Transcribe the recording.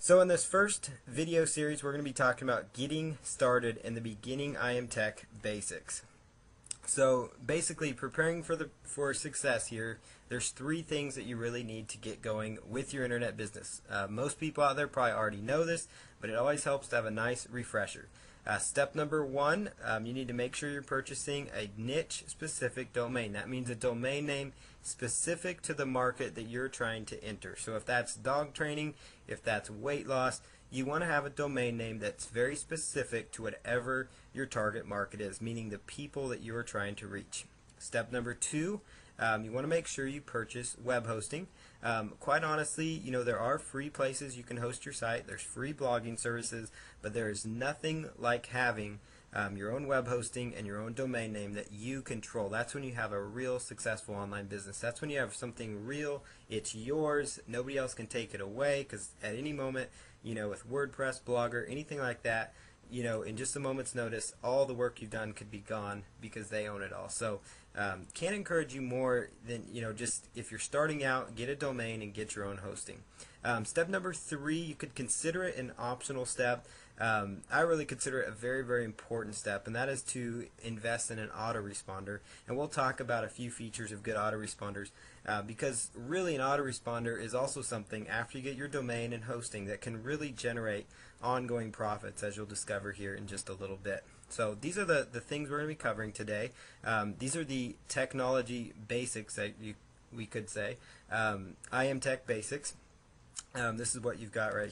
So in this first video series, we're going to be talking about getting started in the beginning IMTech basics. So basically, preparing for success here, there's three things that you really need to get going with your internet business. Most people out there probably already know this, but it always helps to have a nice refresher. Step number one, you need to make sure you're purchasing a niche specific domain. That means a domain name specific to the market that you're trying to enter. So if that's dog training, if that's weight loss, you want to have a domain name that's very specific to whatever your target market is, meaning the people that you are trying to reach. Step number two, you want to make sure you purchase web hosting. Quite honestly, there are free places you can host your site. There's free blogging services, but there is nothing like having your own web hosting and your own domain name that you control. That's when you have a real successful online business. That's when you have something real. It's yours. Nobody else can take it away, because at any moment, with WordPress, Blogger, anything like that, in just a moment's notice, all the work you've done could be gone because they own it all. So can't encourage you more than, just if you're starting out, get a domain and get your own hosting. Step number three, you could consider it an optional step. I really consider it a very, very important step, and that is to invest in an autoresponder. And we'll talk about a few features of good autoresponders, because really an autoresponder is also something after you get your domain and hosting that can really generate ongoing profits, as you'll discover here in just a little bit. So these are the things we're going to be covering today. These are the technology basics that we could say. IMTech basics. This is what you've got right here.